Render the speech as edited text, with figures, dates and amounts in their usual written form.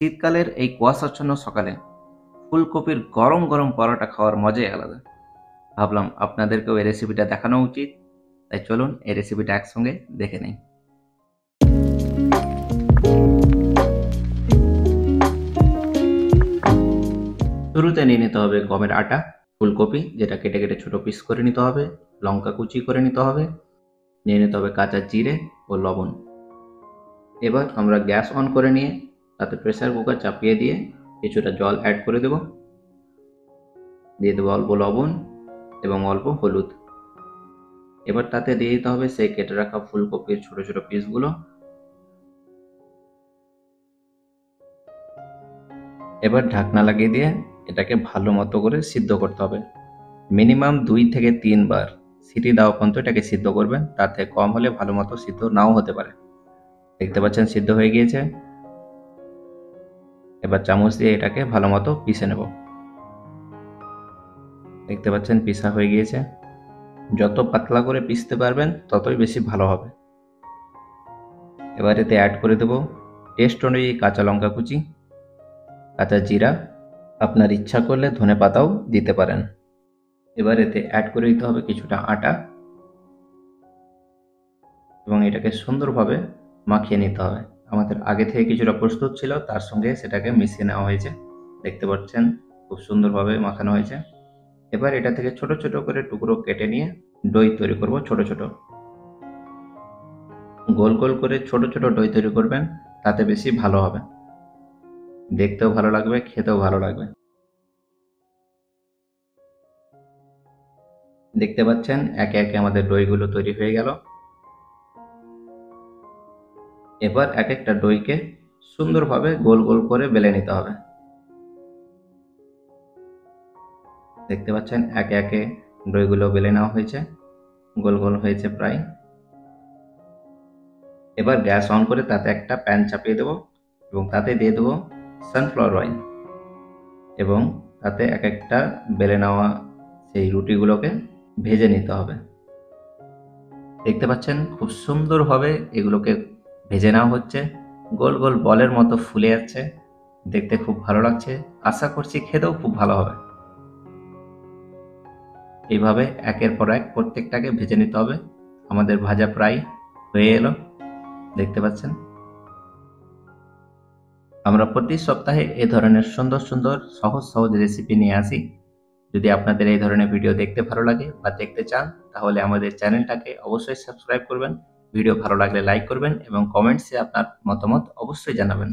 শীতকালের এই কুয়াশাচ্ছন্ন সকালে ফুলকপির গরম গরম পরোটা খাওয়ার মজাই আলাদা। ভাবলাম আপনাদেরকেও এই রেসিপিটা দেখানো উচিত। তাই চলুন এই রেসিপিটা একসঙ্গে দেখে নেই। শুরুতে নিয়ে নিতে হবে গমের আটা, ফুলকপি যেটা কেটে কেটে ছোট পিস করে নিতে হবে, লঙ্কা কুচি করে নিতে হবে, নিয়ে নিতে হবে কাঁচা জিরে ও লবণ। এবার আমরা গ্যাস অন করে নিয়ে তাতে প্রেসার কুকার চাপিয়ে দিয়ে কিছুটা জল অ্যাড করে দেব, দিয়ে দেবো অল্প লবণ এবং অল্প হলুদ। এবার তাতে দিয়ে দিতে হবে সেই কেটে রাখা ফুলকপির ছোট ছোট পিসগুলো। এবার ঢাকনা লাগিয়ে দিয়ে এটাকে ভালো মতো করে সিদ্ধ করতে হবে। মিনিমাম 2 থেকে 3 বার সিটি দেওয়া পর্যন্ত এটাকে সিদ্ধ করবেন, তাতে কম হলে ভালো মতো সিদ্ধ নাও হতে পারে। দেখতে পাচ্ছেন সিদ্ধ হয়ে গিয়েছে। এবার চামচ দিয়ে এটাকে ভালো মতো পিষে নেব। দেখতে পাচ্ছেন পিষা হয়ে গিয়েছে। যত পাতলা করে পিষতে পারবেন ততই বেশি ভালো হবে। এবার এতে অ্যাড করে দেব টেস্ট অনুযায়ী কাঁচা লঙ্কা কুচি, কাঁচা জিরা, আপনার ইচ্ছা করলে ধনেপাতাও দিতে পারেন। এবার এতে অ্যাড করে দিতে হবে কিছুটা আটা এবং এটাকে সুন্দরভাবে মাখিয়ে নিতে হবে। আমাদের আগে থেকে কিছুটা প্রস্তুত ছিল, তার সঙ্গে সেটাকে মিশিয়ে নেওয়া হয়েছে। দেখতে পাচ্ছেন খুব সুন্দরভাবে মাখানো হয়েছে। এবার এটা থেকে ছোট ছোট করে টুকরো কেটে নিয়ে দই তৈরি করব। ছোট ছোট গোল গোল করে ছোট ছোট দই তৈরি করবেন, তাতে বেশি ভালো হবে, দেখতেও ভালো লাগবে, খেতেও ভালো লাগবে। দেখতে পাচ্ছেন একে একে আমাদের দইগুলো তৈরি হয়ে গেল। এবার এক একটা দইকে সুন্দরভাবে গোল গোল করে বেলে নিতে হবে। দেখতে পাচ্ছেন একে একে দইগুলো বেলে নেওয়া হয়েছে, গোল গোল হয়েছে প্রায়। এবার গ্যাস অন করে তাতে একটা প্যান চাপিয়ে দেবো এবং তাতে দিয়ে দেবো সানফ্লাওয়ার অয়েল এবং তাতে এক একটা বেলে নেওয়া সেই রুটিগুলোকে ভেজে নিতে হবে। দেখতে পাচ্ছেন খুব সুন্দরভাবে এগুলোকে ভেজে নেওয়া হচ্ছে, গোল গোল বলের মতো ফুলে যাচ্ছে, দেখতে খুব ভালো লাগছে। আশা করছি খেতেও খুব ভালো হবে। এইভাবে একের পর এক প্রত্যেকটাকে ভেজে নিতে হবে। আমাদের ভাজা প্রায় হয়ে এলো, দেখতে পাচ্ছেন। আমরা প্রতি সপ্তাহে এ ধরনের সুন্দর সুন্দর সহজ সহজ রেসিপি নিয়ে আসি। যদি আপনাদের এই ধরনের ভিডিও দেখতে ভালো লাগে বা দেখতে চান, তাহলে আমাদের চ্যানেলটাকে অবশ্যই সাবস্ক্রাইব করবেন। ভিডিও ভালো লাগলে লাইক করবেন এবং কমেন্টসে আপনার মতামত অবশ্যই জানাবেন।